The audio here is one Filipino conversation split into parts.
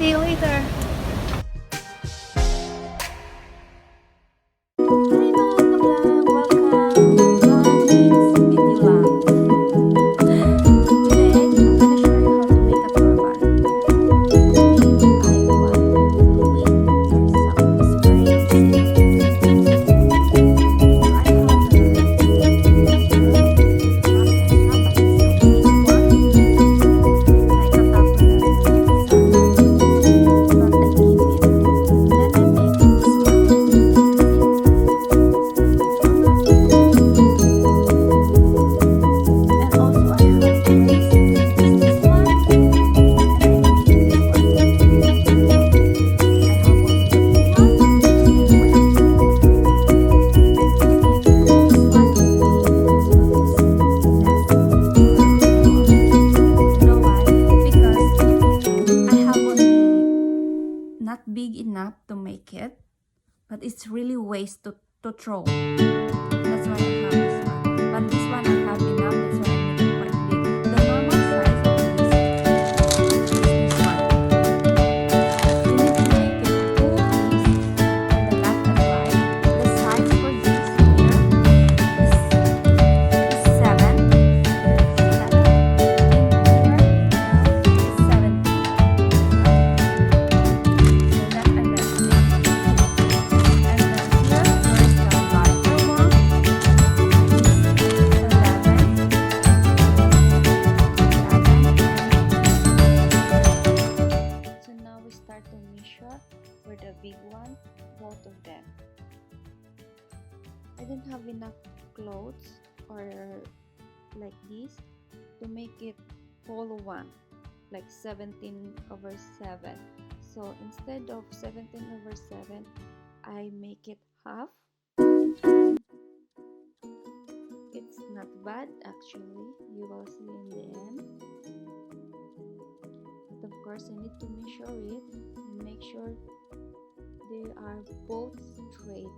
See you later. Not big enough to make it, but it's really waste to throw. That's why I have this one. But this one I have enough, that's why I make it quite big. The normal size of this is this one. You need to make it 2 pieces on the left and right. The size for this here is 7. For the big one, both of them. I didn't have enough clothes or like this to make it whole one, like 17/7. So instead of 17/7, I make it half. It's not bad actually, you will see in the end. But of course I need to measure it and make sure they are both straight.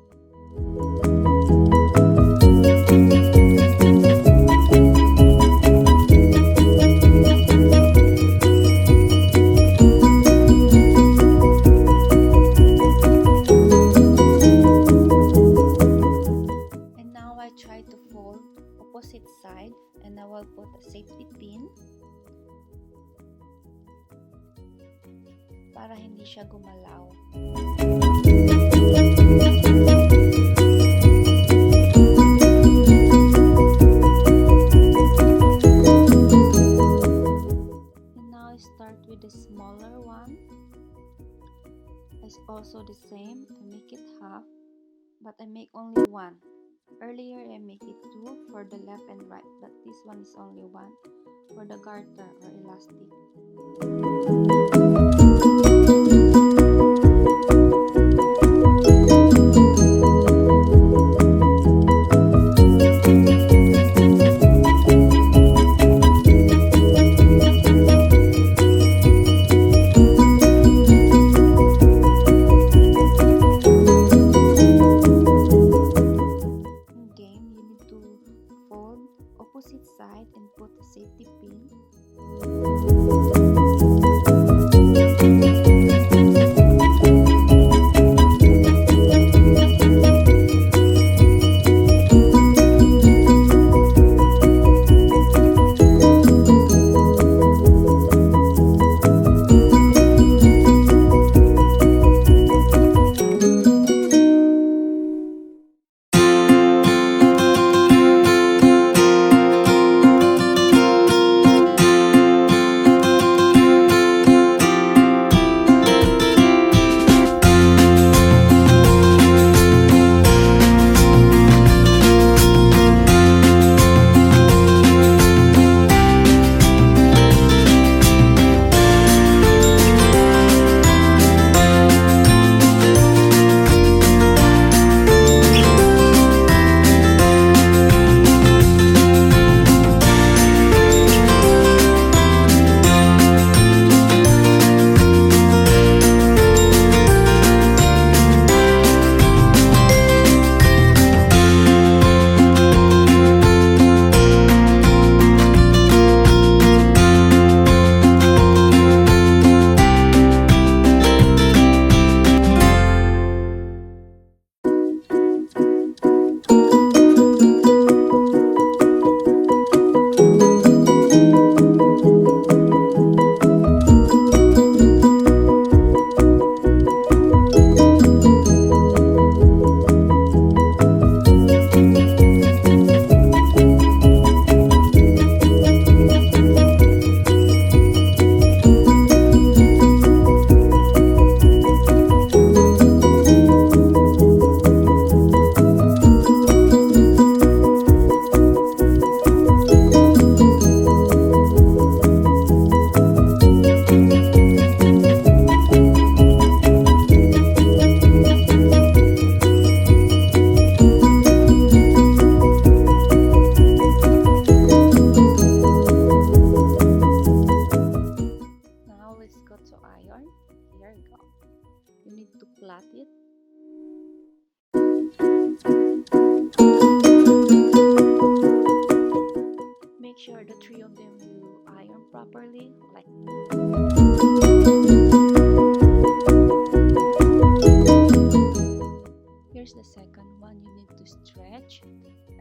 And now I try to fold opposite side, and I will put a safety pin para hindi siya gumalaw. And now I start with the smaller one. It's also the same. I make it half, but I make only one. Earlier I make it 2 for the left and right, but this one is only 1 for the garter or elastic. Opposite side and put a safety pin. stretch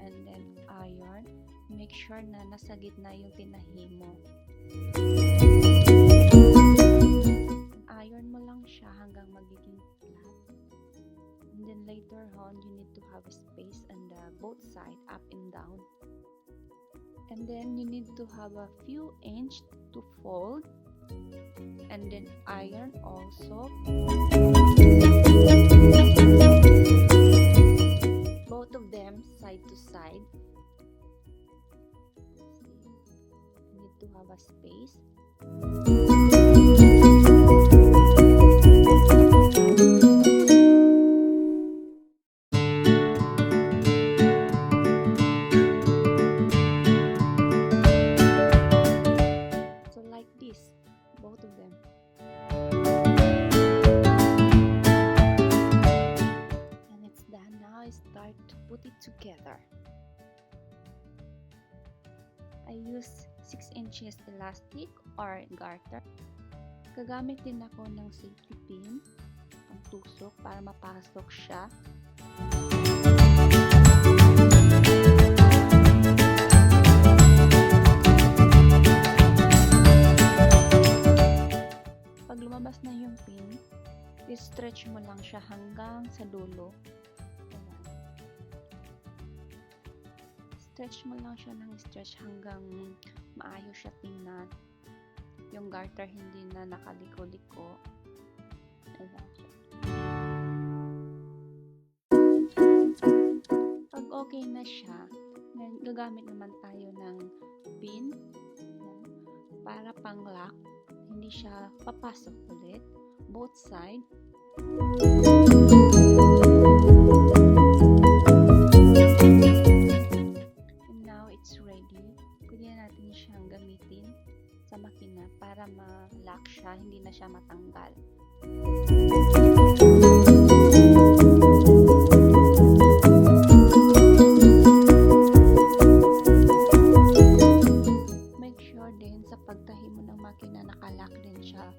and then iron. Make sure na nasa gitna yung tinahi mo. Iron mo lang siya hanggang magiging flat. And then later on, you need to have a space on the both side, up and down. And then you need to have a few inch to fold. And then iron also. Both of them side to side. You need to have a space. So like this, both of them. And it's done. Now I start to put it together. I use 6 inches elastic or garter. Gagamit din ako ng safety pin, ang tusok para mapasok siya. Pag lumabas na yung pin, i-stretch mo lang siya hanggang sa dulo. Stretch mo lang siya ng stretch hanggang maayos siya tingnan. Yung garter hindi na nakaliko-liko. Ayan siya. Pag okay na siya, gagamit naman tayo ng pin para pang-lock. Hindi siya papasok ulit. Both side. Sa makina para ma-lock siya, hindi na siya matanggal. Make sure din sa pagtahi mo ng makina naka-lock din siya,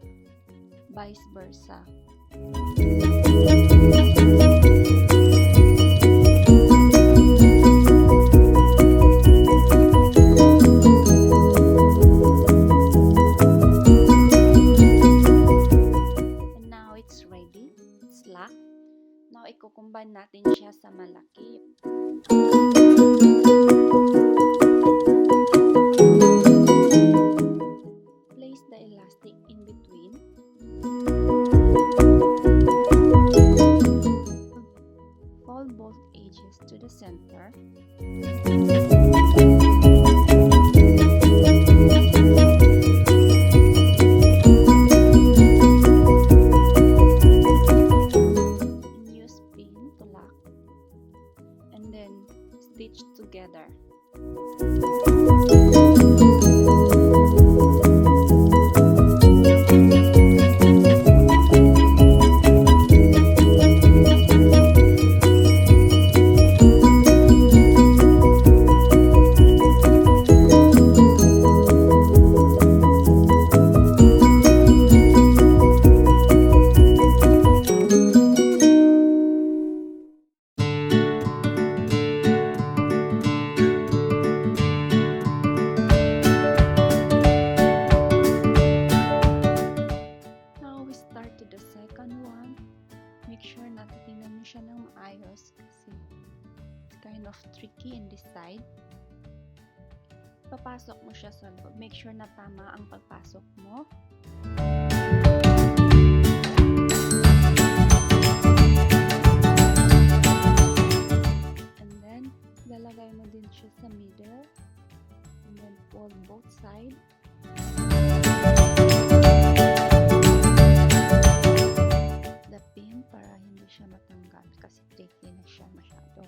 vice versa. Now, i-combine natin siya sa malaki. Place the elastic in between. Fold both edges to the center. Stitch together. Make sure na titingnan mo siya ng maayos kasi it's kind of tricky in this side. Papasok mo siya sa loob. Make sure na tama ang pagpasok mo. And then, lalagay mo din siya sa middle. And then, fold both sides. Siya matanggal kasi tricky na siya masyado.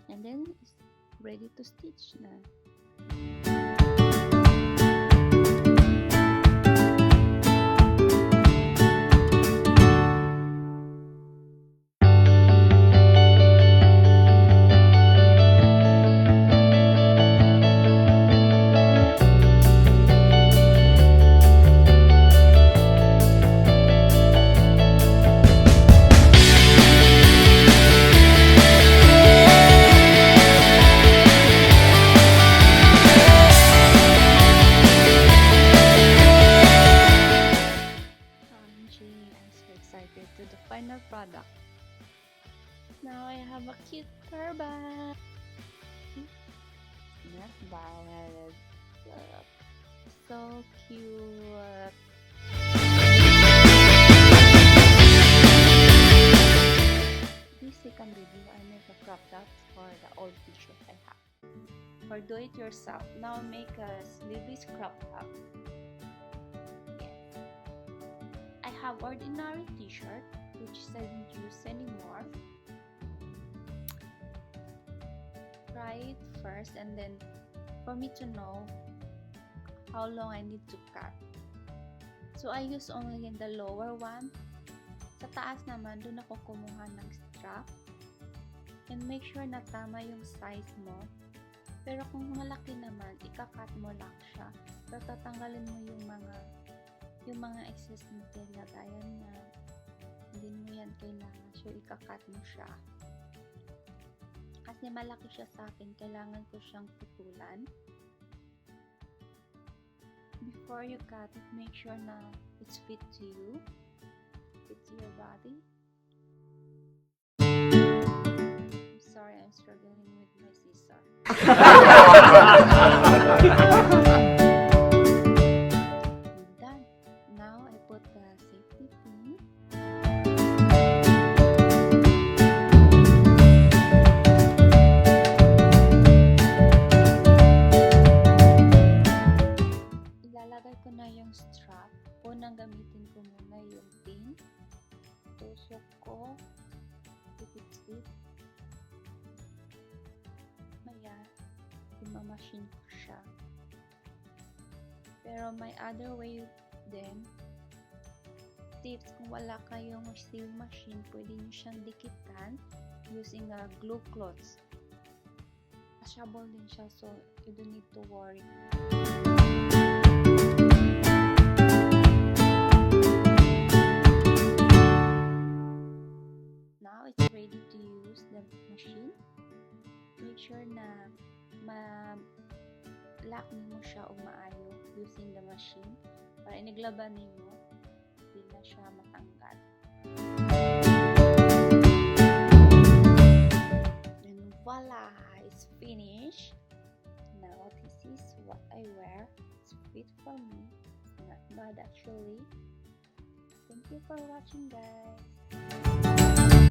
And then ready to stitch na. turban. Not bad. So cute. This second video, I make a crop tops for the old t-shirt I have. For do it yourself, now make a sleeveless crop top. Yes. I have ordinary t-shirt which I don't use anymore. Try it first and then for me to know how long I need to cut. So I use only the lower one. Sa taas naman, doon ako kumuha ng strap. And make sure na tama yung size mo. Pero kung malaki naman, ika-cut mo lang siya. Pero tatanggalin mo yung mga excess na gaya na hindi mo yan kailangan. So ika-cut mo siya. Kasi malaki siya sa akin, kailangan ko siyang putulan. Before you cut it, make sure na it's fit to you, fit to your body. I'm sorry, I'm struggling with my scissor. Done. Now I put the safety pin. Ilalagay ko na yung strap. Unang gamitin ko muna yung pin. Tusok ko. Ipit-ipit. Maya, imamachine ko siya. Pero may other way din. Tips, kung wala kayong sewing machine, pwede nyo siyang dikitan using a glue cloths. Washable din siya, so you don't need to worry. Now it's ready to use the machine. Make sure na lock mo siya o maayo using the machine para iniglaban mo, hindi na siya matanggal. And voila, it's finished. Now this is what I wear. It's fit for me. It's not bad actually. Thank you for watching, guys.